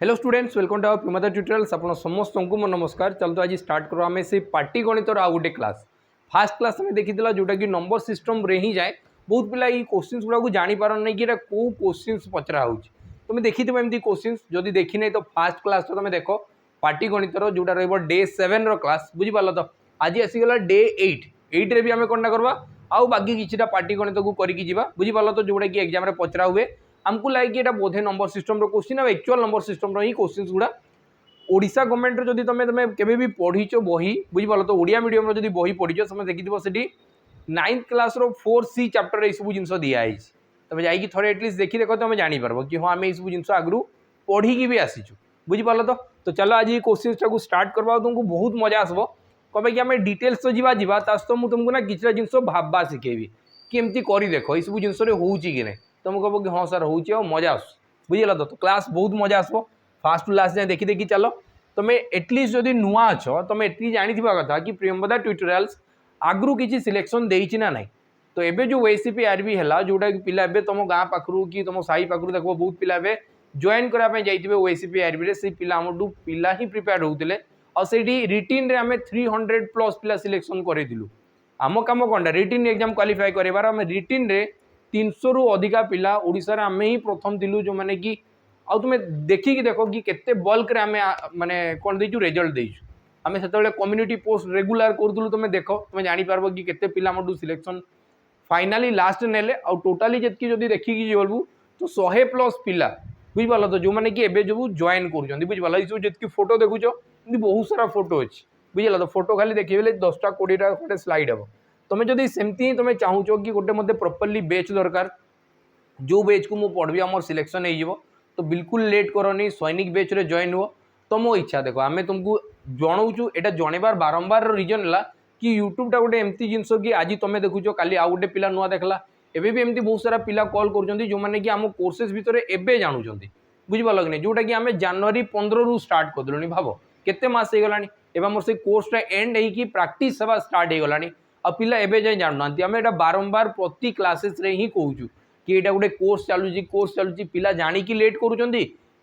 Hello students, welcome to our Primada tutorials. आप समस्त को मोर नमस्कार। चलते आज स्टार्ट करो आम से पाटी गणितर आउ गोटे क्लास। फास्ट क्लास में देखी जोटा कि नंबर सिस्टम रे ही जाए। बहुत पिला ये क्वेश्चन गुड़ा को जापार ना कि कौ क्वेश्चन पचरा हो तुम देखी एमती क्वेश्चन जदि देखी नहीं तो फास्ट क्लास तो तुम देख पाटी गणितर जोटा डे 7 क्लास बुझीपार। तो आज आसीगला डे 8 रे भी आम कौन करवा आउ बाकी किसी पाटी गणित को करके बुझीपार। तो जोटा कि एग्जाम पचरा हुए आमको लगे कि बोधे नंबर सिस्टम क्वेश्चन आ एक्चुअल नंबर सिस्टम ही क्वेश्चन गुड़ा ओडिशा गवर्नमेंट जब तुम केबे पढ़ीच बही बुझीपार। तो ओडिया मीडियम जब बही पढ़ीच तुम देखी से 9th क्लास 4C चैप्टर ये सब जिन दिखाई तुम जाकि थे एटलिस्ट देखी देख तुम जापर कि हाँ आम ये सब जिन आगु पढ़ी भी आसीचु बुझीपार। तो चलो आज ये क्वेश्चन को स्टार्ट करवा तुमको बहुत मजा आसब कहे कि आम डिटेल्स तो जावा तो मुझे तुमको ना किसी जिन भाबा शिखेबी कि एमती कर देख ये सब जिन कि नहीं तुम कह कि हाँ सर हो मजा आस बुझल। तो क्लास बहुत मजा आसो फास्ट टू लास्ट जाए देखी देखी चलो तुम एटलिस्ट जब नुआ अच्छ तुम एति जानी कथा कि प्रियंवदा ट्यूटोरियल्स आगु किसी सिलेक्शन देना ना। तो एबे जो ओएसीपी आरबी है जोटा कि पिला तुम गाँ पाखु कि तुम साई पाखु देख बहुत पिला जॉइन करने जाइए ओएसीपी आरबी से पिला पिला ही प्रिपेयर होते और रिटिन रे आम 300+ पिला सिलेक्शन करूँ। आम कम कौन रिटिन एग्जाम क्वालिफाई करार आम रिटिन रे 300 रु अधिका पिला ओडिशा आम ही प्रथम थिलु जो मैंने कि आउ तुम देखिकी देख कि केते बल्क रे आमे माने कोन देजु रिजल्ट देजु आमे सेतबेले कम्युनिटी पोस्ट रेगुलर करदुलु तुम देख तुम जानि पारबो कि केते पिला मडु सिलेक्शन फाइनली लास्ट नेले आउ टोटाली जतकी जदी देखिकी बोलबु तो 100+ पिला बुझिपाल। तो जो मैंने कि एबे जो जॉइन करूछन बुझिपाल ई जो जतकी फोटो देखुछो बहुत सारा फोटो अछि बुझिला। तो फोटो खाली देखिबेले 10टा 20टा गोटे स्लाइड हे तुम जदि सेमती तुम चाहूच कि गोटे मते प्रॉपर्ली बैच दरकार जो बैच को मु पढ़बी आम सिलेक्शन हो तो बिल्कुल लेट करनी सैनिक बैच रे जॉइन हो तो मो इच्छा देखो आम तुमको जनाऊँ एटा जणेबार बारंबार रिजन है कि यूट्यूब टा गोटे एमती जिनस कि आज तुम देखुच काली आउ गोटे पिला नुआ देखला एबे भी एमती बहुत सारा पिला कॉल कर जो मैंने कि आम कोर्सेस भितर एबे जानूँ बुझिपाल कि नहीं जोटा कि आम जनवरी 15 रु स्टार्ट करदेलुनी भाव केते मास हो गलानी एबे मोर से कोर्सटा एंड है कि प्रैक्टिस हवा स्टार्ट हो गलानी आ पिला एबे जाय जानना आम एटा बारंबार प्रति क्लासेस रे ही कहूँ कि यहाँ गोटे कोर्स चलुची पिला जाणिकी लेट करुँच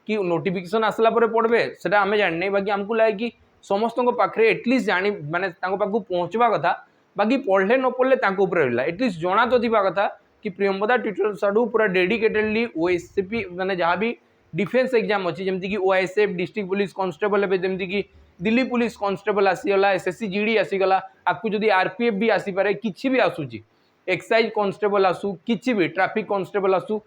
कि नोटिफिकेशन आसला पढ़े से आम जाने बाकी आमको लगे कि समस्त पाखे एटलिस्ट जानी माने पाखु पहुँचवा कथा बाकी पढ़ले न पढ़ले रहा एटलिस्ट जना तो थी कथा कि प्रियंवदा ट्यूटोरियल्स आडू पूरा डेडिकेटेडली ओएससीपी माने जहाँ भी डिफेन्स एग्जाम अच्छी जमीक कि ओएसएफ डिस्ट्रिक्ट पुलिस कांस्टेबल है जमीक कि दिल्ली पुलिस कांस्टेबल आसीगला एसएससी जीडी आसीगला आपको जदि आरपीएफ भी आसीपारे किसी भी आसूची एक्साइज कांस्टेबल आसू किसी भी ट्रैफिक कांस्टेबल आसू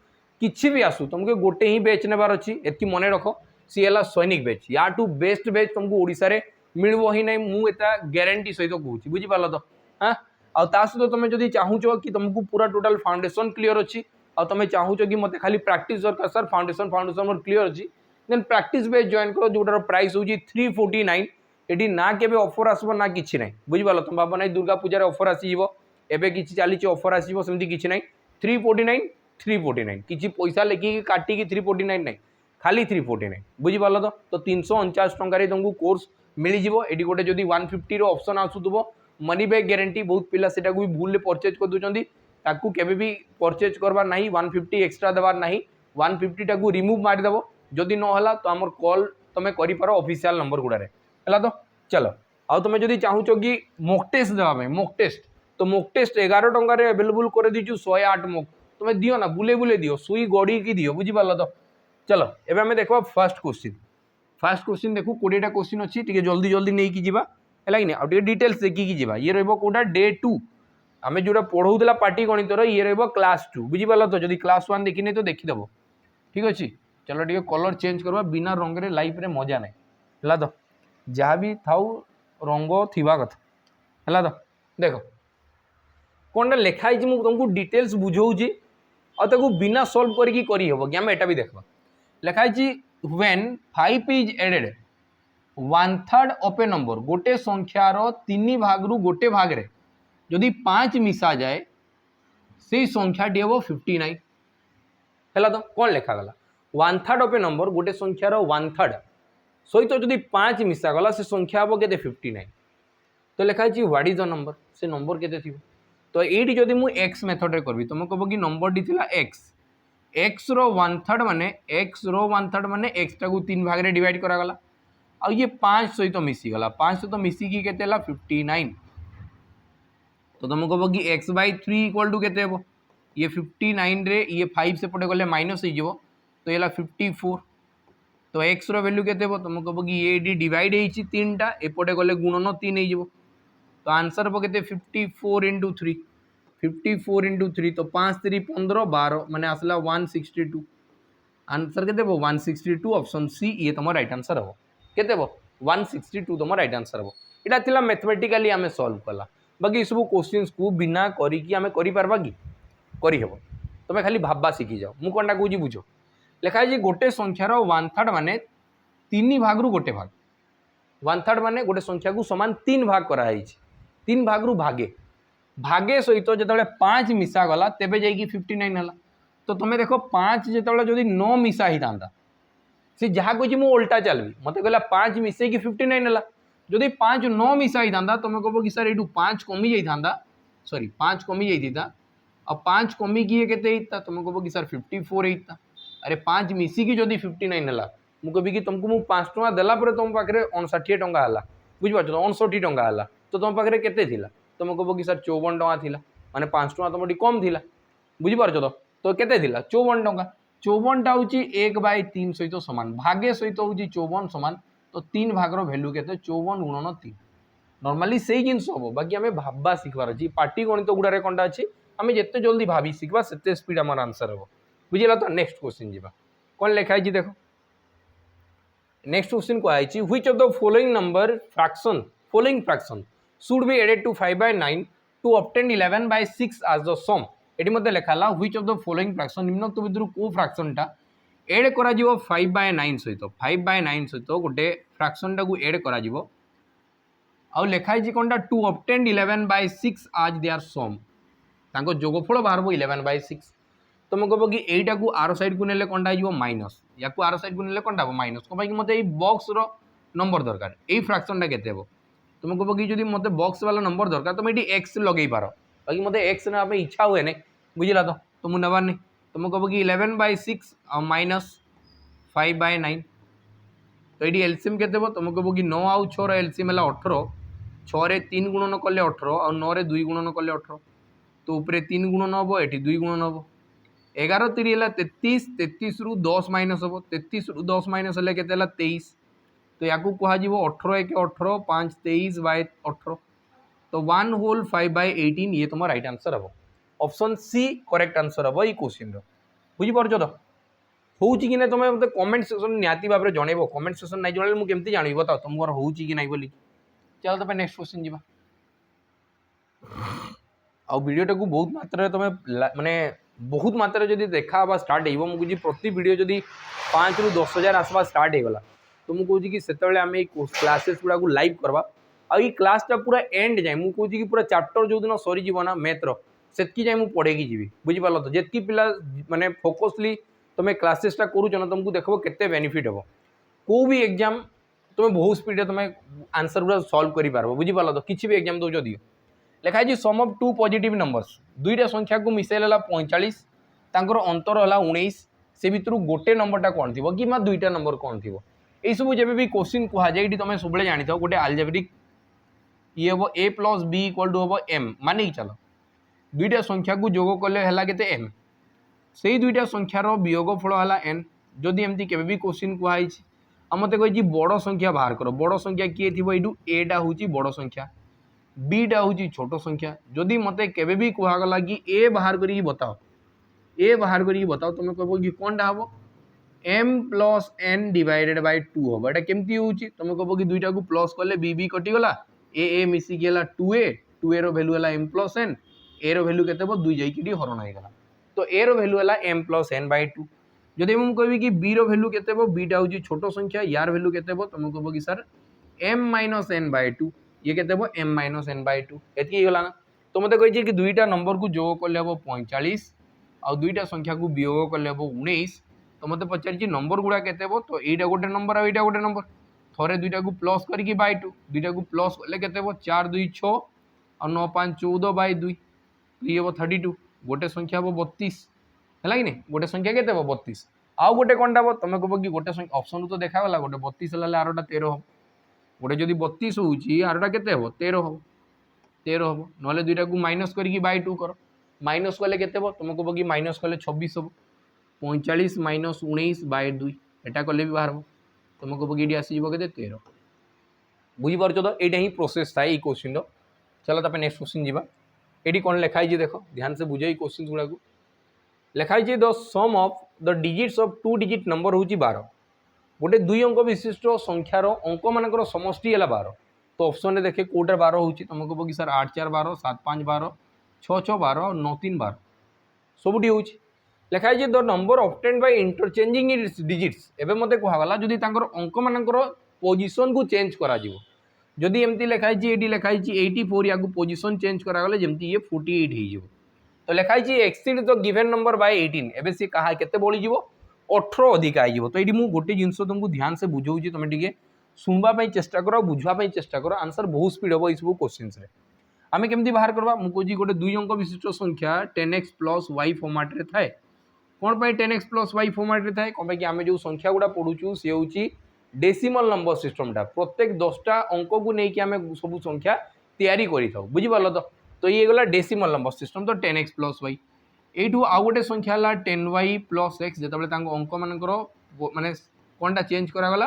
किसी भी आसू तुमको गोटे ही बैच नेबार अच्छी एति मन रख सी है सैनिक बैच या टू बेस्ट बैच तुमको ओडिशा रे मिलबो ही नहीं मुझे ग्यारंटी सहित कहूँ बुझीपार। तो हाँ आ सहित तुम जब चाहूच कि तुमको पूरा टोटाल फाउंडेशन क्लीयर अच्छी आ तुम चाहूच कि मत खाली प्रैक्टिस दरकार सर फाउंडेशन मोर क्लीयर अच्छी देन प्रैक्टिस बैच जॉइन कर जोटार प्राइस हूँ 349 ये ना के ऑफर आसब ना कि ना बुझीपार। तुम भाव ना दुर्गा पूजार ऑफर आसीज एबे किछि चली ऑफर आसीबो सेमती किछि नै 349 किछि पैसा लेखिकी काटिकी 349 नै खाली 349 बुझीपाल। तो 349 टंका तुमको कोर्स मिल जिवो एडी गोटे जदी 150 रो ऑप्शन आसुथबो मनी बैक गारंटी बहुत पिला सेटा को भी भूल परचेज कर दोचंदी ताकू केबे भी परचेज करबार नाही 150 एक्स्ट्रा देबार नाही 150 टाकू रिमूव मार देबो जदी न होला तो हमर कॉल तमे करि पारो ऑफिशियल नंबर गुडा रे हला। तो चलो आ तुम जदी चाहूचो कि मॉक टेस्ट देबा में मॉक टेस्ट तो मॉक टेस्ट 11 टंकार अवेलेबल कर दीचु 108 मॉक तुम दियो ना बुले बुले दियो सुई गड़ी की दियो बुझीपार। तो चलो एबे हमें देखो फर्स्ट क्वेश्चन देखो 20टा क्वेश्चन अच्छी टे जल्दी जल्दी नहीं कि जीवा है कि नहीं आउ डिटेल्स देखिकी जीवा ये रहिबो कोटा डे 2 आमे जोटा पढ़ौला पाटी गणितर ये रहिबो क्लास 2 बुझीपार। तो जदी क्लास 1 देखि नहीं तो देखिदेबो ठीक अच्छे। चलो टे कलर चेंज करवा बिना रंग रे लाइफ रे मजा नहीं है। तो जहाँ भी थाउ रंग थिबा कथा है। तो देखो कौन लिखाई तुमको डिटेल्स बुझाऊँगी और बिना सॉल्व करके करहब कि आम एटा भी देखा लिखाई when 5 is added 1/3 of a number गोटे संख्यार 3 भाग रु गोटे भाग रे जदि 5 मिसा जाए से संख्याटी हम 59 है। तो कौन लिखागला 1/3 ऑफ ए नंबर गोटे संख्यार 1/3 सहित जदि 5 मिसा गला से संख्या हम के 59 तो लिखाई व्हाट इज द नंबर से नंबर के। तो ये जदि मुझे एक्स मेथड रे करी तुम कह कि नंबर टी एक्स एक्स रो 1/3 माने एक्स रो 1/3 माने एक्स टाकू 3 भाग रे डिवाइड करागला आ ये 5 सहित मिसीगला 5 सहित मिसिकी केते हला 59 तो तुम कह कि x/3 इक्वल टू केते हेबो ये 59 रे ये 5 से पटे गले माइनस हो जीवो तो ये 54 तो x रो वैल्यू केते हेबो तुम कह कि ये डिवाइड हेछि तीनटा एपटे गले गुणन 3 हो जीवो तो आंसर हेबो केते 54 * 3 54 * 3 तो 5 3 15 12 माने आसला 162 आंसर केते हेबो 162 ऑप्शन सी ये तुम राइट आंसर हेबो केते हेबो 162 तुम राइट आंसर हेबो एटा थिला मैथमेटिकली आमे सॉल्व कला बाकी सब क्वेश्चंस को बिना करिकी आमे करि पारबा कि करि हेबो तुम खाली भाबा शिखी जाओ मु कोनटा कहूजी बुझो लेखा है गोटे संख्यार 1/3 माने 3 भाग रु गोटे भाग 1/3 माने गोटे संख्या को समान 3 भाग करा 3 भाग रु भागे भागे सहित जो 5 मिसा गला तेबे जाइकी 59 हला तो तुम देखो 5 जो जदि 9 मिसा ही था सी जहाँ कही मुझे उल्टा चलबी मत कहला 5 मिसे 59 हला जदि 5 9 मिसा ही था तुम कह कि सर यू 5 कमी जाता सॉरी 5 कमी जाता और 5 कमी किए तुम कह कि सर 54 होता अरे 5 मिसिकी जदि 59 हला मु कभी कि तुमको मु 5 टका देला तुम पाखे 59 टंका हला बुझिपार 59 टंका हला तो तुम पाखे केते थिला तुम कह कि सर 54 टंका थिला माने 5 टका तुम कम थिला बुझिपार तो केते थिला 54 टंका 54टा हूँ 1/3 सहित सामान भागे सहित हूँ 54 सामान तो 3 भागर भैल्यू के 54 × 3 नॉर्मली से जिनस हम बाकी आम भाबा शिखबार अच्छी पाटी गणित गुड़ारे कंटा अच्छी आम जिते जल्दी भाभी शिखा से स्पीड आम आंसर हम बुझेगा तो नेक्स्ट क्वेश्चन जी कौन लिखाई देख नेक्स्ट क्वेश्चन कहुई which of the following number fraction should be added to 5/9 to obtain 11/6 as the sum एटी मत लिखाला which of the following fraction निम्नोक्त भितर को फ्रैक्शनटा एड करा 5/9 सहित 5/9 सहित गोटे फ्रैक्शनटा को एड करा आउ लिखाई कौन टू ऑब्टेन 11/6 आज देयर सम तांको जोगफल बाहर 11/6 तुम कह कि एटा को आर साइड को नेले कंटा हो माइनस या आर साइड को नेले कंटा हम माइनस कहीं मत बॉक्स रो नंबर दरकार यही फ्रैक्शनटा केते हेबो तुम कह कि मत बॉक्स वाला नंबर दरकार तुम ये एक्स लगे पार बाकी मत एक्स ना इच्छा हुए नहीं बुझला तो मुझे नबार नहीं तुम कह कि 11/6 माइनस 5/9 तो ये एलसीएम के तुम कह कि 9 आउ 6 एलसीएम है 18 6 रे 3 गुणन कले 18 और 9 रे 2 गुणन कले 18 तो ऊपर 3 गुणन हम ये 2 गुणन हम 11 3 है 33 33 रु 10 माइनस हम 33 रु 10 माइनस है के 23 तो या कह 18 1 18 5 23/18 तो 1 होल 5/18 ये तुम राइट आंसर हम ऑप्शन सी करेक्ट आंसर हम ये क्वेश्चन बुझीपार तो हूँ कि ना तुम मतलब कमेंट सेक्शन निहाती भाव में जनइब कमेंट सेक्शन नहीं जनइले मुझे केमती जानी बताओ तुम हूँ कि नहीं बोली चलो तुम नेक्स्ट क्वेश्चन जी आ वीडियोटा को बहुत मात्रा तुम माने बहुत मात्रा जब देखा स्टार्ट हो मुझे प्रति वीडियो जब 5 ରୁ 10,000 आसवा स्टार्ट होगा तो मुझे कहूँ कि से आम क्लासेस गुड़ा को लाइव करवा आई क्लासटा पूरा एंड जाए मुझे कहूँ कि पूरा चैप्टर जो दिन सरीज ना मैथ्र से जाए मुझे पढ़ेगी जी बुझीपार तो जितकी पिला माने फोकसली तुम क्लासेसटा करूच ना तुमको देखो केते बेनिफिट हम को भी एग्जाम तुम बहुत स्पीड तुम आंसर गुड़ा सल्व कर बुझीपार तो किसी भी एग्जाम दौच दियो लिखाई सम ऑफ 2 पॉजिटिव नंबर्स दुईटा संख्या को मिसेल 45 तांकर अंतर है 19 से भितर गोटे नंबरटा कौन थी कि दुईटा नंबर कौन थी यही सब जब भी क्वेश्चन कहुए तुम सब जानी था गोटे आलजेब्रिक ये हम a + b = हम m मान चल दुईटा संख्या को जोग कले के m से दुईटा संख्यार वियोगफल है n जदि एमती के क्वेश्चन कहुई मत कही बड़ संख्या बाहर कर बड़ संख्या किए थी ये एटा हूँ बड़ संख्या बीटा हूँ छोट संख्या जदि मत के कहगला कि ए बाहर करी बताओ ए बाहर करी बताओ तुम कह कि कौन हम m + n / 2 हम एटा केमती हूँ तुम कह कि दुईटा को प्लस कले b कटिगला ए मिसिकी 2a रो वैल्यू है m + n ए रो वैल्यू केते 2 जाइए हरण होगा तो ए रो वैल्यू है m + n/2 जदि मुझे कहबी कि b रो वैल्यू केते बीटा हूँ छोट संख्या यार वैल्यू केते तुम कह कि सर m - n/2 ये केते m - n/2 एति गला ना तो मत कही कि दुईटा नंबर को जोग कले हम 45 और दुईटा संख्या को वियोग कले हम 19 तो मत पचार नंबर गुड़ा केते तो यहाँ गोटे नंबर और यहाँ गोटे नंबर थोड़े दुईटा को प्लस करके 2 दुईटा को प्लस कले केते 4 2 6 और 9 5 14/2 तो ये हम 32 गोटे संख्या हम 32 है कि नहीं गोटे संख्या के 32 आउ गोटे कौन हम तुम कह कि गोटे ऑप्शन तो देखागला गोटे 32 है आरटा 13 हम गोटे जदि 32 होची आरटा के 13 हम 13 हम ना दुईटा को माइनस करके बाय 2 कर माइनस कले के तुम कह कि माइनस कले 26 हम 45 माइनस 19 बाय 2 एटा कले भी बाहर तुम कह कि आसीज के 13 बुझीपार तो यहाँ ही प्रोसेस था ये क्वेश्चन चलो तापर नेक्स्ट क्वेश्चन जी ये कौन लिखाई देख ध्यान से बुझे क्वेश्चन गुड़ा लिखाई the sum of the digits of 2 digit number हूँ 12 गोटे 2 अंक विशिष्ट संख्यार अंक मान समष्टि है 12 तो ऑप्शन में देखे कौटे 12 हो तुम कह कि सर 8 4 12 7 5 12 6 6 12 और 9 3 12 सबुटी हूँ लिखाई the number obtained by interchanging it's digits एवं मत कहगला जदि अंक मान पोजिशन को चेंज करा जदि एमती लिखाई ये लिखाई 84 या पोजिशन चेंज करागले जमती ये 48 हो तो लिखाई exceed the given number by 18 एबे सी कहा केते बढ़ी 18 अधिक आई तो ये मुझे गोटे जिनस तुमको ध्यान से बुझाऊँ तुम टे शुणवाई चेष्टा कर बुझापी चेष्टा कर आंसर बहुत स्पीड हम ये सब क्वेश्चन आम केमती बाहर करवा मुझे गोटे 2 अंक विशिष्ट संख्या 10x प्लस y फॉर्मेट रे थाए कौन पाई 10x प्लस y फॉर्मेट रे थाए कौन आम जो संख्या गुड़ा पढ़ुचु सी हूँ डेसिमल नंबर सिस्टमटा प्रत्येक 10टा अंक को लेकिन आम सब संख्या तैयारी कर बुझीपाल तो ये गला डेसिमल नंबर सिस्टम तो 10x प्लस y यू आउ गोटे संख्या है 10y प्लस x जो अंक मान माने कौनटा चेंज करागला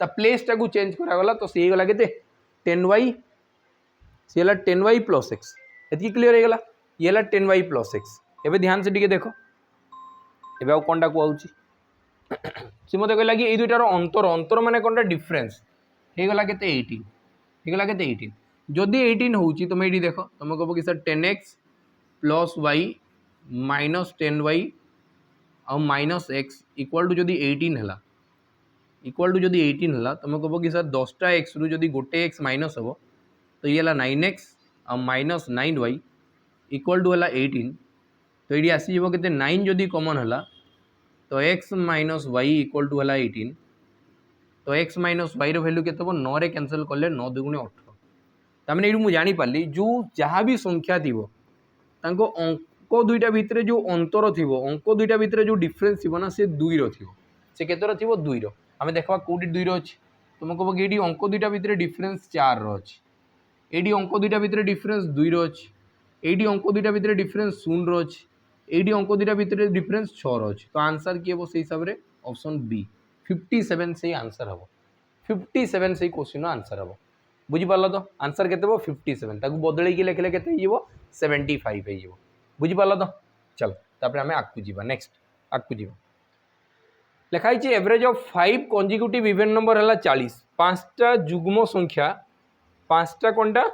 प्लेसटा को चेंज करागला तो सी गला के 10y सी है 10y प्लस x ये क्लीयर हो गला ये है 10y प्लस x एवं ध्यान से टी देख एवं आउ कौनटा कहूँ सी मत कहला कि ये दुईटार अंतर अंतर माने कौनटा डिफरेन्स हो गला के 18 हो गला के 18 जदि 18 होची तुम ये देख तुम कह कि sir 10x plus y minus 10y और माइनस x इक्वल टू जदि 18 है इक्वल टू जदि 18 है तुम कह कि सर 10टा x रु जदि गोटे x माइनस हम तो ये 9x और माइनस 9y इक्वल टू है 18 तो ये आसीज के 9 जदि कमन है तो x minus y equal to है 18 तो x माइनस वाई वैल्यू के 9 रे कैंसल कले 9 दुगुणे 18 तमें ये मुझे जानीपारि जो जहाँ भी संख्या थी अंक दुईटा भितर जो अंतर थी अंक दुईटा भितर जो डिफरेन्स थी ना सी 2 रो से केतर थी 2 रो आम देखा कौटी 2 रो अच्छी तुम कह कि ये अंक दुईटा भितर डिफरेन्स 4 रो अच्छी ये अंक दुईटा भितर डिफरेन्स 2 रो अच्छी ये अंक दुईटा भितर डिफरेन्स 0 रो अच्छी ये अंक दुईटा भितर डिफरेन्स 6 रो अच्छी तो आंसर किए से हिसाब से ऑप्शन बी 57 से आंसर हम 57 से क्वेश्चन आंसर हम बुझीपाल तो आंसर के 57 ताकू बदल लिखले के 75 हो बुझीपाल तो चल तापर आम आगू जा नेक्स्ट आगू जा लिखाई average of 5 consecutive even number है 40 5टा जुग्म संख्या 5टा कौनटा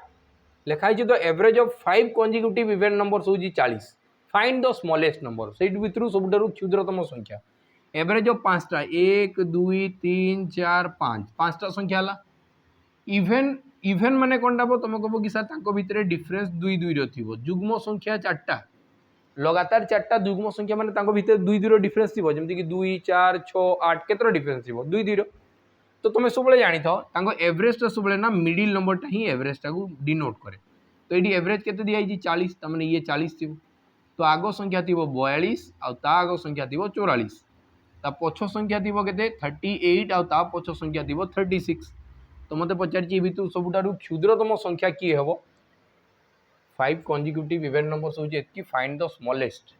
लिखाई तो average of 5 consecutive even number हूँ 40 फाइंड द स्मॉलेस्ट नंबर से भितर सबुठ क्षुद्रतम संख्या एवरेज ऑफ 5टा 1 2 3 4 5 5टा संख्या है इवेन इवेन माने कौनटा तुम कह कि सर भितर डिफरेन्स 2 2 रो जुग्म संख्या 4टा लगातार 4टा जुग्म संख्या माने भितर 2 2 रो डिफरेन्स थी जमीक 2 4 6 8 केतर डिफरेन्स थी 2 2 रो तो तुम सब जानी था एवरेजटा सब ना मिडिल नंबरटा ही एवरेजटा को डिनोट करे तो ये एवरेज के दिखाई 40 तमें ये 40 थी तो आग संख्या थी 42 आग संख्या थी 44 ता पछ संख्या थी के 38 आ पछ संख्या थी 36 तो मत पचार भितर सबुठ क्षुद्रतम संख्या किए हम 5 कंजिक्यूटिव इवेन नंबर हूँ find the smallest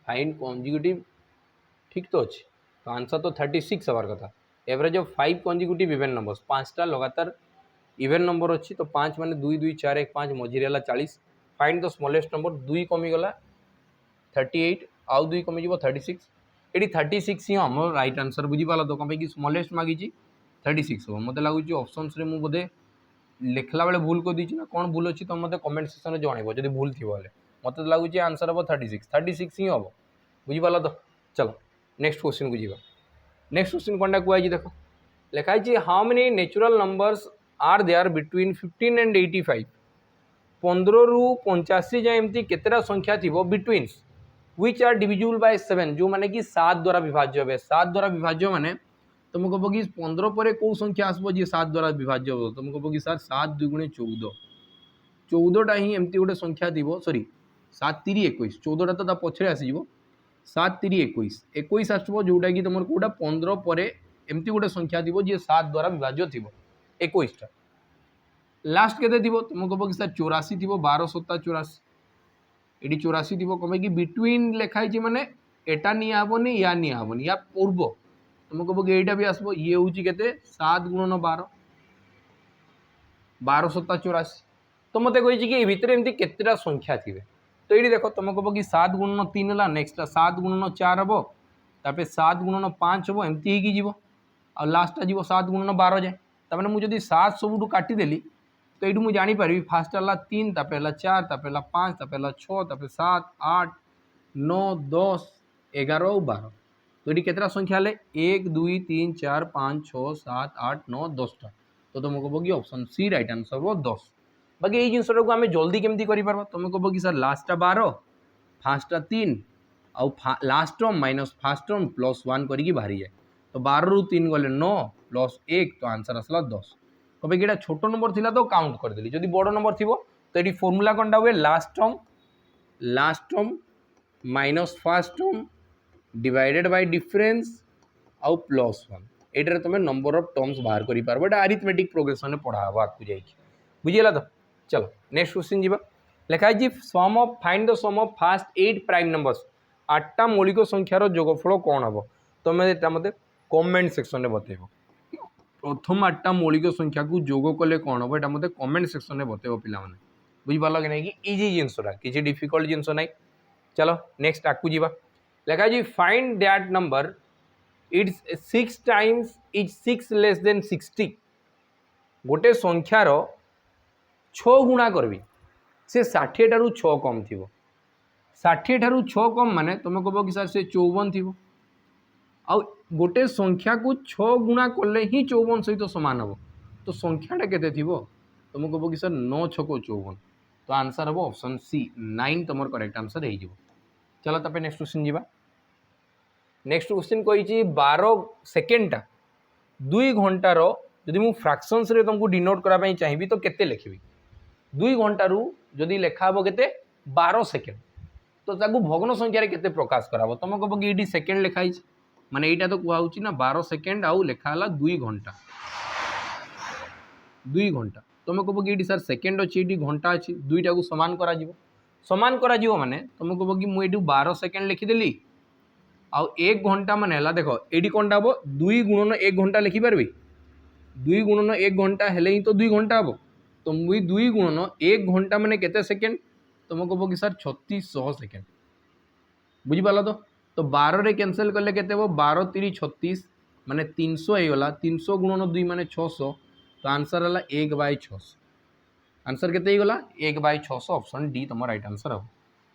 find consecutive ठीक तो अच्छे तो आंसर तो 36 हमार कथा average of 5 consecutive even number 5टा लगातार इवेन नंबर अच्छी तो 5 माने 2 2 4 1 5 मझे 40 फाइंड द स्मॉलेस्ट नंबर 2 कमिगला 38 आउ 2 कमिज 36 ये 36 ही हम राइट आंसर बुझीपाल तो कम कि स्मॉलेस्ट मागी 36 हम मत लगुच ऑप्शन रे मुझे बोधे लिखला बेले भूल कर दीची ना कौन भूल अच्छी तुम मत कमेंट सेक्शन में जनइब जब भूल थी मत लगुच आंसर हम 36 ही हम बुझीपाल तो चलो नेक्स्ट क्वेश्चन को जीवा नेक्स्ट क्वेश्चन कौनटा कहुई देख लिखाई how many natural numbers are there between 15 and 85 15 रु 85 जाए एमती केतेटा संख्या थी बिटवीन्स व्हिच आर डिविजिबल बाय 7 जो माने कि 7 द्वारा विभाज्य हे 7 द्वारा विभाज्य माने तुम कह कि 15 पर कौ संख्या आसब जी 7 द्वारा विभाज्य हो तुम कह कि सर 7 2 14 14टा ही एमती गोटे संख्या थी सॉरी 7 3 21 14टा तो ता पछरे आसी जीवो 7 3 21 21 आसबो जोटा कि तुमर कोडा 15 परे एमती गोटे संख्या दिबो जे 7 द्वारा विभाज्य थिबो 21 टा लास्ट केते दिबो तुम कहबो कि सर 84 थिबो 12 7 84 एडी 84 थिबो कमे कि बिटवीन लेखाई छि माने एटा नि आबोनी या पूर्व तुम कहबो कि एटा भी आसबो ये होची केते 7 गुणन 12 12 7 84 तो मते कहि कि भितर एमती केतेटा संख्या थिबे तो ये देख तुम कह कि 7 गुणन 3 है नेक्स्ट 7 गुणन 4 हम तापर 7 गुणन 5 हम एमती हो लास्ट जीव 7 गुणन 12 जाए तमें मुझे 7 सबुठ काटिदेली तो ये मुझे जानीपारि फास्ट है 3 तापर 4 तापर 5 तापर 6 तापर 7 8 9 10 11 और 12 तो ये केतटा संख्या है 1 2 3 4 5 6 7 8 9 10टा तो तुम कह कि ऑप्शन सी राइट आंसर वो 10 बाकी ये जिनटा को आम जल्दी केमती कर तुम कह कि सर लास्टा 12 फास्टा 3 आउ last term minus fast term plus 1 करके बाहरी जाए तो 12 रु 3 गले 9 प्लस 1 तो आंसर आसला 10 कहे कि छोट नंबर थिला तो काउंट करदेली जदि बड़ नंबर थी तो ये फर्मूला कौनटा हुए last term minus fast term divided by difference आउ प्लस 1 ये तुम नंबर ऑफ टर्म्स बाहर कर पार अरिथमेटिक प्रोग्रेशन में पढ़ा हम आपको जाइए बुझीगला तो चलो नेक्स्ट क्वेश्चन जी लिखा है sum of find the sum of first 8 prime numbers 8टा मौलिक संख्यार जोगफल कौन हम तुम मत कमेंट सेक्शन में बतेब प्रथम 8टा मौलिक संख्या को जोग कले कौन हम यहाँ मत कमेंट सेक्शन में बतेब पे बुझिपार कि नहीं कि इजी जिनसा किसी डिफिकल्ट जिनस ना चलो नेक्स्ट आकू जी लिखा है find that number it's 6 times is 6 less than 60 गोटे संख्यार 6 गुणा करबी से 60 ठारू 6 कम थी 60 ठारू 6 कम माने तुम कह कि सर से 54 थी आ गोटे संख्या को 6 गुणा कले ही 54 सहित सामान हम तो संख्याटा केते थी तुम कह कि सर 9 6 54 तो आंसर हम ऑप्शन सी 9 तुम करेक्ट आंसर हो चलो तब नेक्स्ट क्वेश्चन जी नेक्स्ट क्वेश्चन कही 12 सेकेंडटा 2 घंटार जदि मु फ्रैक्शंस रे तुमको डिनोट कराई चाहिए तो केते लिखी 2 घंटारू जदि लेखा हे के 12 सेकेंड तो ताकू भग्न संख्यार के प्रकाश करा तुम कह कि ये सेकेंड लिखाई माने यहाँ तो कहूँ ना 12 सेकेंड आउ लेखाला 2 घंटा 2 घंटा तुम कह कि सर सेकेंड अच्छी ये घंटा अच्छी दुईटा को सामान करा माने तुम कह कि मुझे 12 सेकेंड लिखिदेली आउ 1 घंटा मान है देख ये कौन हम 2 गुणन 1 घंटा लिखिपारि 2 गुणन 1 घंटा हेले ही तो 2 घंटा हम तो मुई 2 गुणन 1 घंटा माने केते सेकेंड तुम कह कि सर 3600 सेकेंड बुझिपाल तो 12 रे कैंसिल कले केते हो 12 3 36 माने 300 होगला 300 गुणन 2 माने 600 तो आंसर है 1/600 आंसर केते होगला 1/600 ऑप्शन डी तुम राइट आंसर हम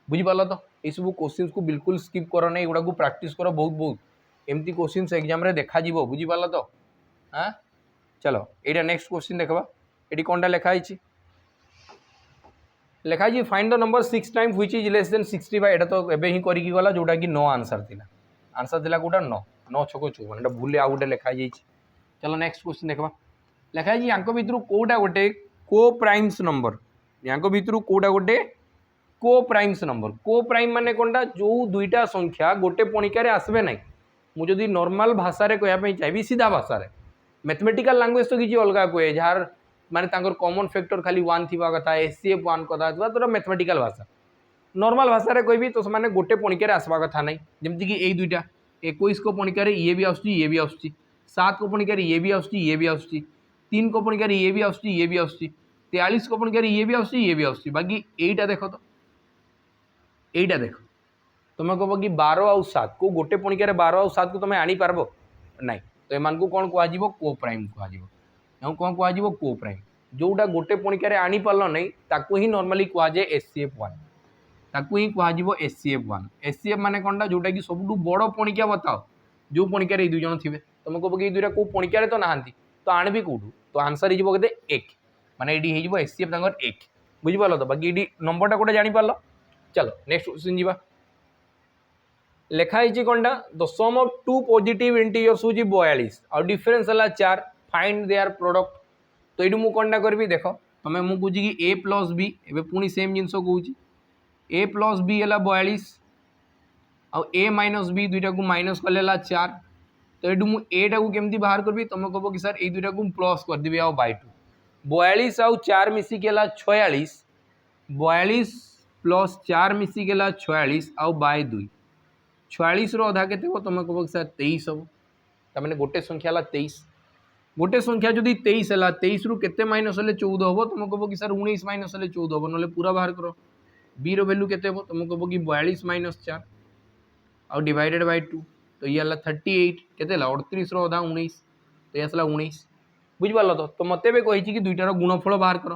बुझिपाल तो ये सब क्वेश्चन को बिल्कुल स्किप कर ना एगुड़ा को प्रैक्टिस कर बहुत एमती क्वेश्चन एग्जाम रे देखा जीवो बुझिपाल तो हाँ चलो यहाँ नेक्स्ट क्वेश्चन देखा ये कौनटा लिखाई लिखाई find the number 6 times which is less than 65 एटा तो एबे ही करिकी गला जोटा कि 9 आंसर थिला कोटा 9 9 6 54 एटा भूले आ गोटे लिखाई चलो नेक्स्ट क्वेश्चन देखा लिखाई यांको भितर कोटा गोटे को प्राइम्स नंबर यांको भितर कोटा गोटे को प्राइम्स नंबर को प्राइम माने कोनटा जो दुईटा संख्या गोटे पणिकार आसबे ना मुझे नॉर्मल भाषा रे कहया चाहिए सीधा भाषा रे मैथमेटिकल लैंग्वेज तो किसी अलग कहे जार माने तांकर कॉमन फैक्टर खाली 1 थी कथा एचसीएफ 1 कथा तो मैथमेटिकल भाषा नॉर्मल भाषा रे कहबी तो माने गोटे पणिकार आसवा कथा नहीं जमती कि यही दुईटा 21 को पणिकार ये भी आसुची ये भी आसुची 7 को पणिकार ये भी आसुची ये भी आसुची 3 को पणिकार ये भी आसुची ये भी आसुची 43 को पणिकार ये भी आसुची ये भी आसुची बाकी एटा देखो तो एटा देख तुम कह कि 12 आउ 7 को गोटे पणिकार 12 आउ 7 को तुम आनी पारबो नहीं तो एमान को कौन कह को प्राइम कह कौन कह को प्राइम जोटा गोटे पणिकार आनी पार्ल नहीं ताकू ही नॉर्मली कहुए एचसीएफ 1 ताकू ही कह एचसीएफ 1 एचसीएफ माने कौनटा जोटा कि सब बड़ पणिका बताओ जो पणिकार दुई जन थे तुम कह कि दुईटा कौ पणिकार तो नहांती तो आनबी कौटू तो आंसर हो के 1 माने ये हो एचसीएफ 1 बुझिपाल तो बाकी ये नंबरटा गोटे जानीपार चलो नेक्स्ट क्वेश्चन जी लिखाई कौनटा the sum of 2 positive integers हूँ 42 और डिफरेंस है 4 फाइंड देयर प्रोडक्ट तो ये मुझे कौनटा करी देख तुम मुझे कि a प्लस बी ए पुणी सेम जिनस कहूँ ए प्लस बी है 42 आउ ए माइनस बी दुईटा को माइनस कले 4 तो ये मुझे एटा को केमती बाहर करबी तुम कह कि सर ये दुईटा को प्लस करदेवी आउ बाय 2 42 आउ 4 मिसिक 46 42 प्लस 4 मिसिक 46 आउ बाय 2 46 अधा के तुम कह कि सर 23 हम तमें गोटे संख्या है 23 गोटे संख्या जदि 23 है 23 रु केते माइनस हेले 14 हम तुम कह कि सर 19 माइनस हेले 14 हम ना पूरा बाहर कर बी रैल्यू के तुम कह कि 42 माइनस 4 आउ डिवाइडेड बाय 2 तो ये 38 के 38 अधा 19 तो ये आसला 19 बुझिपार तो मत कही कि दुईटार गुणफल बाहर कर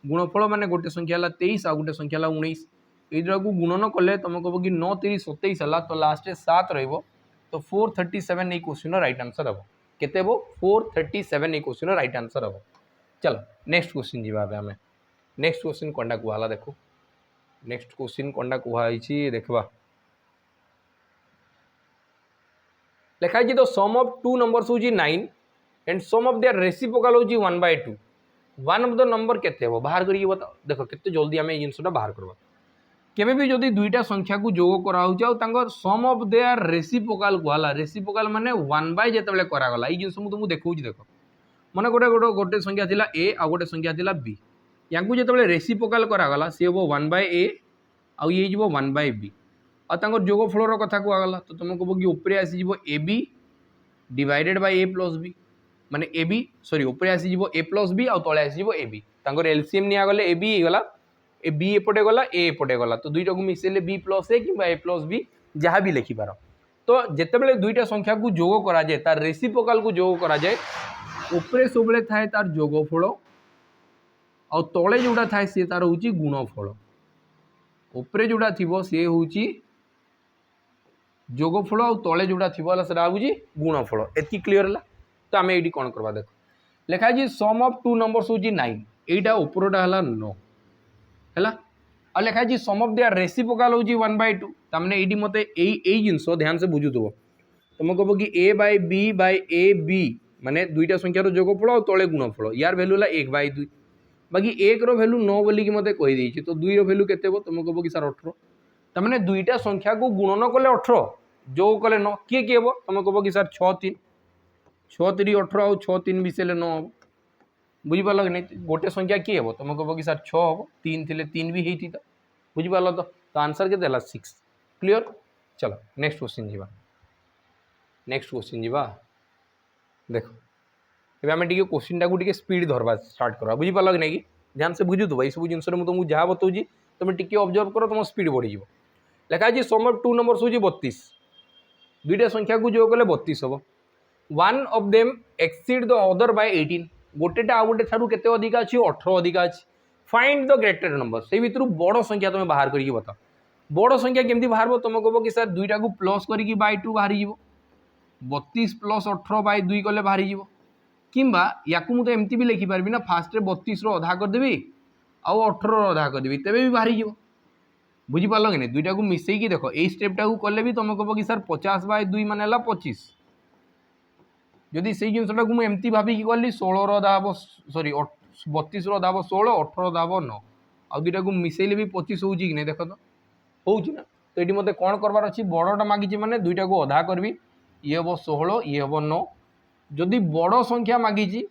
गुणफल माने गोटे संख्या है 23 आ गोटे संख्या है 19 ये को गुणन कले तुम कह कि 9 3 27 है तो लास्ट 7 तो 437 ये क्वेश्चन राइट आंसर हम केते 437 ये क्वेश्चन राइट आंसर हम चलो नेक्स्ट क्वेश्चन जी आम नेक्स्ट क्वेश्चन कंडा कहला देखो नेक्स्ट क्वेश्चन कंडा कहुई देखा लिखाई the sum of two numbers हूँ 9 and sum of their reciprocal हूँ 1/2 वन ऑफ द नंबर केते हो बाहर करिए बताओ देखो केते जल्दी आम जिनसा बाहर करवा केबे भी जदि दुईटा संख्या को जोग कराऊँ सम ऑफ देयर रेसिप्रोकल कहला रेसिप्रोकल माने 1/, जिते करागला ये जिन तुमको देखा देख मैंने गोटे गोटे गोटे संख्या थिला ए आ गोटे संख्या थिला बी या जो रेसिप्रोकल करागला सी हम 1/a आउ ये 1/b और जोगफल कथा कहगला तो तुम कह कि ऊपर आसीज A B divided by A plus B माने ए बी सॉरी ऊपर आसीज ए प्लस बी आउ तले आसीज ए बी एलसीएम निगले ए बी गला ए बी एपटे गला ए एपटे गला तो दुईटा को मिसेले बी प्लस ए कि ए प्लस बी जहाँ भी लिखिपार तो जितेबाला दुईटा संख्या को जोग कराए तार रेसिप्रोकल को जोग कराए ऊपर सब थाए तार जोगफल आ तले जोटा थाए सी तार हूँ गुणफल ऊपर जोटा थी सी हूँ जोगफल आ तले जोटा थी हूँ गुणफल एति क्लीयर है तो आम ये कौन करवा देख लिखाई सम ऑफ टू नंबर्स हूँ 9 यहीटा उपरटा है 9 है आ लिखाई सम ऑफ देयर रेसिप्रोकल हूँ 1/2 तमें ये मत जिनस ध्यान से बुझुव तुम कह कि A by B by A B माने दुईटा संख्यार जोगफल और तले गुणफल यार भैल्यू है 1/2 बाकी 1 भैल्यू 9 बोलिकी मत कहीदे तो 2 भैल्यू के तुम कह कि सर 18 तमें दुईटा संख्या को गुणन कले 18 जोग कले 9 किए किए हम तुम कह कि सर 6 3 6 3 18 आउ 6 3 मिसेले 9 हम बुझिपार कि नहीं गोटे संख्या किए हम तुम कह कि सर 6 हम 3 थे 3 भी होती बुझिपार तो आंसर के 6 क्लीयर चलो नेक्स्ट क्वेश्चन जी नेक्स्ट क्वेश्चन जी देखो ये आम टे क्वेश्चन टाक स्पीड धरवा स्टार्ट करवा बुझिपार कि नहीं ध्यान से बुझुथ ये सब जिन तुमको जहाँ बताऊँ तुम टी ऑब्जर्व कर तुम स्पीड बढ़ी लिखाई सम ऑफ टू नंबर्स हूँ 32 दुईटा संख्या को जोग कले 32 हम one of them exceed the other by 18 गोटेटा आ गोटे ठारू केते अधिका अच्छी 18 अधिका अच्छी फाइंड द ग्रेटर नंबर से भर बड़ संख्या तुम बाहर करके बताओ बड़ संख्या केमती बाहर तुम कह कि सर दुईटा को प्लस करके बाय 2 बाहरी 32 प्लस 18 बाय 2 कले बाहरी किंबा या मुझे एमती भी लिखिपारि ना फास्ट 32 अधा करदेवी आउ 18 अधा करदेवी तेरे भी बाहरी बुझिपार कि नहीं दुईटा को मिसेकी देख ये स्टेपटा को कले भी तुम कह कि सर 50/2 मान 25 जदि से जिनटा को मुझे भाविकी कली 16 अधा हम सॉरी 32 अधा हम 16 18 अधा हम 9 आउ दुईटा को मिसेले भी 25 हो नहीं देख तो होना तो ये मत कौन करवार अच्छी बड़टा मागिचे मैंने दुईटा को अधा करबी ये हम 16 ये हम 9 जदि बड़ संख्या मागिची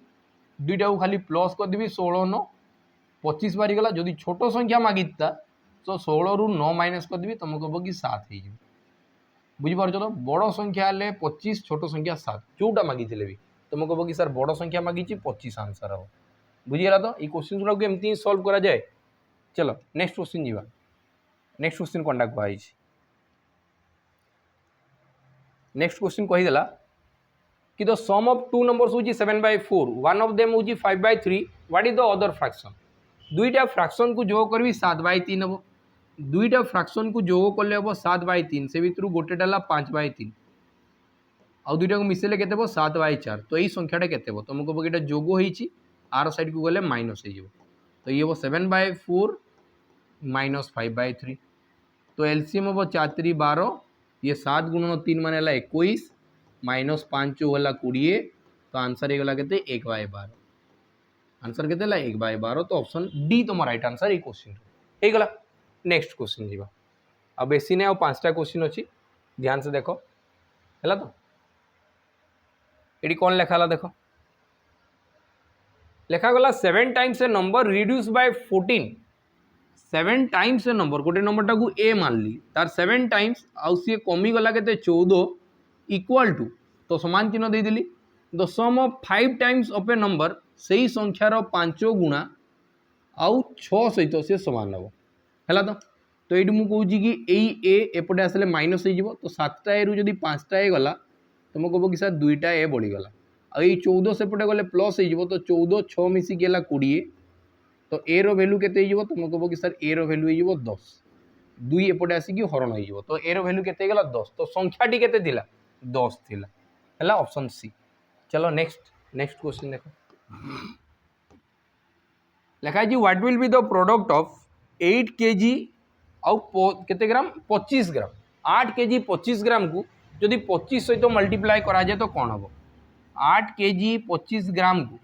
दुईटा को खाली प्लस करदेवी 16 9 25 बाहरीगला जदि छोट संख्या मागिता तो 16 रु 9 माइनस करदेवी तुम कह कि 7 हो बुझिपार तो बड़ संख्या हेल्ले 25 छोट संख्या 7 जोटा मागी भी तुम कह कि सर बड़ संख्या मागी 25 आंसर हम बुझीगला तो ये क्वेश्चन गुड़ा एमती सल्व करा जाए चलो नेक्स्ट क्वेश्चन जी नेक्स्ट क्वेश्चन कंडा कहुई नेक्स्ट क्वेश्चन कहीदेला कि the sum of two numbers हूँ 7/4 वन ऑफ देम हूँ 5/3 what is the other fraction दुईटा फ्रैक्शन को जोग करी 7/3 हम दुईटा फ्रैक्शन को जोग कले हम 7/3 से भर गोटेटा 5/3 आउ दुईटा को मिसेले के 7/4 तो यही संख्याटा के तुम कह कि जोग होती आर साइड को गले माइनस हो तो ये हम 7/4 माइनस 5/3 तो एलसीएम हम 4 3 12 ये 7 गुणन 3 मान 21 माइनस 5 है 20 तो आंसर होगा के 1/12 आंसर के 1/12 तो ऑप्शन डी तुम राइट आंसर ये क्वेश्चन होगा नेक्स्ट क्वेश्चन जी आ बेसी नहीं पांचटा क्वेश्चन अच्छी ध्यान से देख है तो ये कौन लिखाला देख लिखागला 7 times A number reduce by 14 7 times A number गोटे नंबरटा को ए मान ली तार 7 टाइम्स आउ सी कमीगला के 14 इक्वाल टू तो समान चिन्ह देदेली the sum of 5 times of a number से ही संख्यार 5 गुणा आउ 6 सहित सी सामान हम है तो ये मुझे कौन कि ए एपटे आसले माइनस हो तो 7टा ए रु जदि 5टा ए गला तुम कह कि सर 2टा ए बढ़ीगला आ 14 सेपटे गले प्लस हो तो 14 6 मिसिक 20 तो ए रो वैल्यू केते हो तुम कह कि सर ए रो वैल्यू हो 10 2 एपटे आसिक हरण हो तो ए रो वैल्यू केते गला 10 तो संख्याटी केते थिला 10 थिला है ऑप्शन सी। चलो नेक्स्ट क्वेश्चन देखो लिखा है what will be the product of 8 kg आउ केते ग्राम 25 ग्राम 8 kg 25 ग्राम को जदि 25 सहित मल्टीप्लाई करा जाए तो कौन हम 8 kg 25 ग्राम को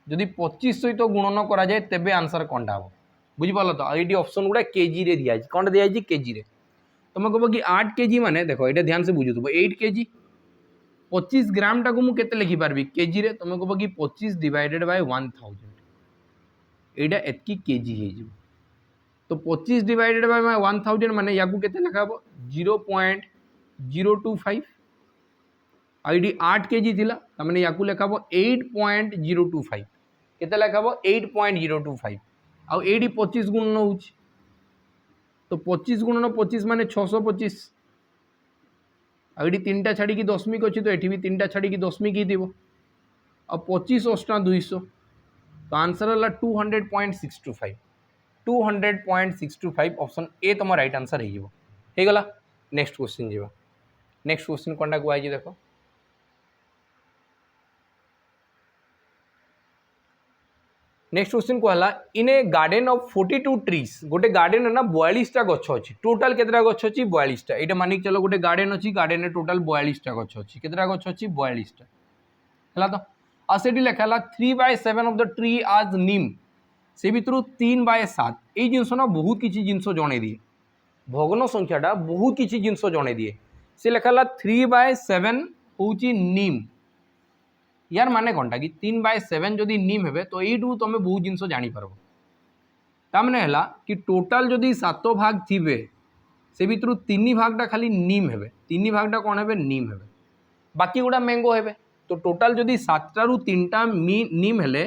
जदि 25 सहित गुणन करा जाए तेबे आंसर कौन हम बुझिपाल तो ये ऑप्शन गुड़ा केजी रे दिया कौन दिया केजी रे तुम कह कि 8 kg माने देखो ये ध्यान से बुझुब 8 kg 25 ग्राम टाक मुझे लिखि पार्बी केजी रे तुम कह कि 25 डिवाइडेड बाय 1000 एटा एतकी केजी हो तो 25 डिवाइडेड बाय 1000 माने या लिखा हम 0.025 आई 8 kg थिला तमाने या लिखा हम 8.025 केते लिखा हम 8.025 आउ 25 गुणन हो तो 25 गुणन 25 माने 625 आई 3टा छाड़ी दशमिक अच्छी तो ये भी 3टा छाड़ी दशमिक ही थी आ 25 अष्टा 200 तो आंसर है 200.625 200.625 ऑप्शन ए तुम राइट आंसर हो गला। नेक्स्ट क्वेश्चन जी नेक्स्ट क्वेश्चन कौन को आई देख नेक्स्ट क्वेश्चन कहला इन ए गार्डन ऑफ 42 ट्रीज गोटे गार्डन ना 42टा गछ अच्छी टोटाल केतटा गछ अच्छी 42टा ये मानिक चलो गोटे गार्डन अच्छी गार्डन में टोटाल 42टा गछ अच्छी केतटा गछ अच्छी 42टा है तो आसे लिखाला 3/7 ऑफ द ट्री आज नीम से भितर 3/7 ये जिनस ना बहुत किसी जिनस जन दिए भग्न संख्याटा बहुत किसी जिनस जन दिए से लिखाला 3/7 हूँ नीम यार माने कौनटा कि 3/7 जदि नीम हे तो यू तुम बहुत जिनस जापर ताने है कि टोटाल जदि 7 भाग थे से भितर 3 भागटा खाली नीम हे 3 भागटा कौन हे नीम हे बाकी गुड़ा मैंगो हे तो टोटाल जदि 7 रु 3टा नीम हेले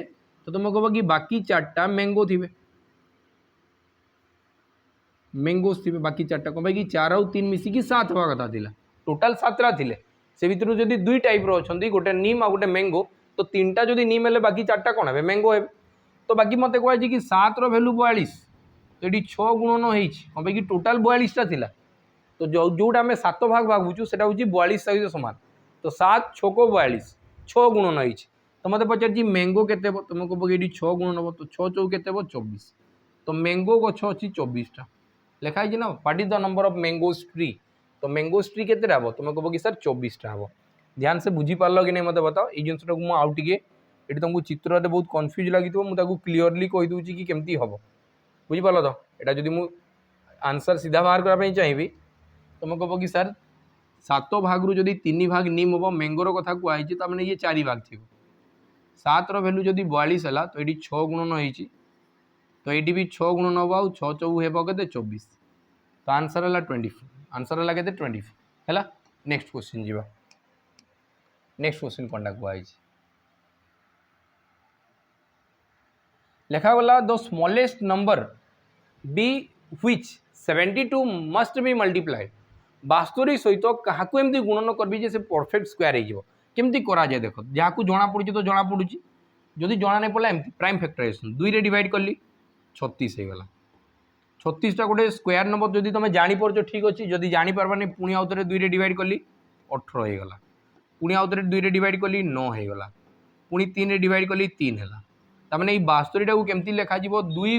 तो तुम कह कि बाकी 4टा मैंगो थे मैंगोज थे बाकी 4टा कौन कि 4 आउ 3 मिसिकी 7 हवा कथा था टोटाल 7टा थे से भितर जदि 2 टाइप अच्छा गोटे नीम आ गोटे मैंगो तो 3टा जदि नीम हेले बाकी 4टा कौन हे मैंगो हे तो बाकी मत कहुए कि 7 भैल्यू 42 तो ये 6 गुणन हो कि टोटाल 42टा थिला तो जोटा आम 7 भाग भागुचु से हूँ 42 सहित सामान तो 7 6 को 42 6 गुणन हो तो मत पचार मैंगो केते तुम कह ये 6 गुणन हम तो 6 चौ के 24 तो मैंगो गछ अच्छी 24टा लिखाई ना what is the number of mangoes tree तो मैंगोज ट्री केते हम तुम कह कि सर 24टा हम ध्यान से बुझीपार कि नहीं मत बताओ ये जिनटा को आउ टे ये तुमको चित्र बहुत कन्फ्यूज लगी मुझे क्लीयरली कहीदे कि केमती हम बुझीपार तो यहाँ जब मुझे आंसर सीधा बाहर करने चाहिए तुम कह कि सर 7 भाग जदि 3 भाग नीम हम मैंगोर कथा कहुई तो ये 4 भाग थी 7 भैल्यू जदि 42 है तो ये 6 गुणन हो तो ये भी 6 गुणन हम आउ 6 चौ हे 24 तो आंसर है 24 आंसर है के 24 है। नेक्स्ट क्वेश्चन जी नेक्स्ट क्वेश्चन कौन कहुई लिखागला the smallest number by which 72 must be multiplied 72 सहित क्या एमती गुणन करी से परफेक्ट स्क्वायर होमती करा जाए देख जहाँ को जना पड़ी तो जना पड़ी जदि जना नहीं पड़ा एमती प्राइम फैक्टराइजेशन 2 रे डिवाइड कली 36 होगा 36टा गोटे स्क्वायर नंबर जदि तुम जापर ठीक अच्छे जदि जापारे पुणी आउ थे 2 रे डिवाइड कली 18 होगा पुणी आउ थे 2 रे डिवाइड कली 9 होगा पुणी 3 रे डिवाइड कली 3 है ताने ये 72टा को केमती लिखा 2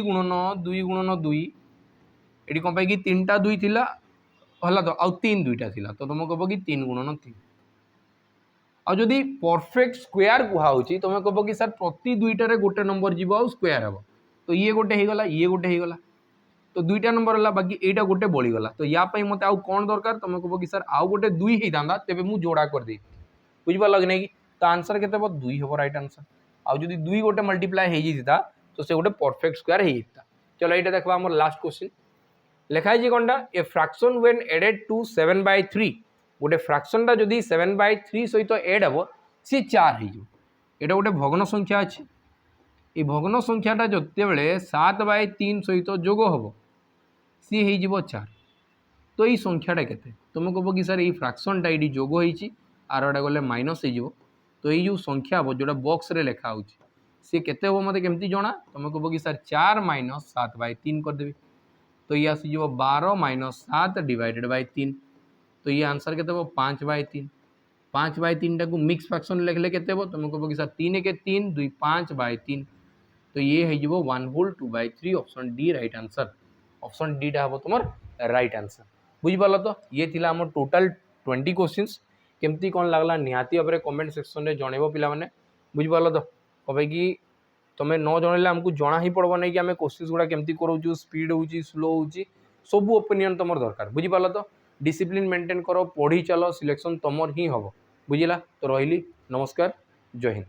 गुणन 2 गुणन 2 ये कौन कि 3टा 2 थिला हला तो आउ 3 2टा थिला तो तुम कह कि 3 गुणन 3 आ जदि परफेक्ट स्क्वायर कहुच्छी तुम कह कि सर प्रति 2टारे गोटे नंबर जीव आउ स्क्वायर हम तो ये गोटे होगला ये गोटे होगला तो दुईटा नंबर है बाकी एटा गोटे बळीगला तो या मत आउ कौन दरकार तुम कह कि सर आउ गोटे 2 होता तेज मुझे जोड़ा करदे बुझिपार कि नहीं तो आंसर के 2 हम राइट आंसर आउ जब 2 गोटे मल्टीप्लाए होता तो से गोटे परफेक्ट स्क्वायर होता। चलो ये देखा आम लास्ट क्वेश्चन लिखाई कौनटा a fraction when added to 7/3 गोटे फ्रैक्शनटा जदि 7/3 सहित एड हम सी 4 हो एटा गोटे भग्न संख्या अच्छे ये भग्न संख्याटा जिते 7/3 सहित जोग हम सी हो 4 तो ये संख्याटा केते तुम कह कि सर ये फ्रैक्शनटा ये जोग होती आर एटा गले माइनस हो तो ये जो संख्या हम जोटा बॉक्स रे लिखा हो सी केते हम मत केमती जना तुम कह कि सर 4 - 7/3 करदेवी तो ये आसीज 12 - 7 डिवाइडेड बाय 3 तो ये आंसर के 5/3 5/3 टाक मिक्स फ्रैक्शन लिखले के तुम कह कि सर 3 के 3 2 5/3 तो ये हो 1 whole 2/3 option D right answer option D टा हम तुम राइट आंसर बुझिपार तो ये थिला हमर टोटल 20 क्वेश्चंस केमती कौन लगला निहाती भाव कमेंट सेक्शन में जनइब पे बुझिपार तो कहे कि तुम न जनइले आमको जना ही पड़ो नहीं कि आम क्वेश्चंस गुड़ा केमती करूँ स्पीड हो स्लो हो सब ओपिनियन तुम दरकार बुझिपार तो डिसिप्लिन मेंटेन कर पढ़ी चलो सिलेक्शन तुम ही हम बुझिला तो रही नमस्कार जय हिंद।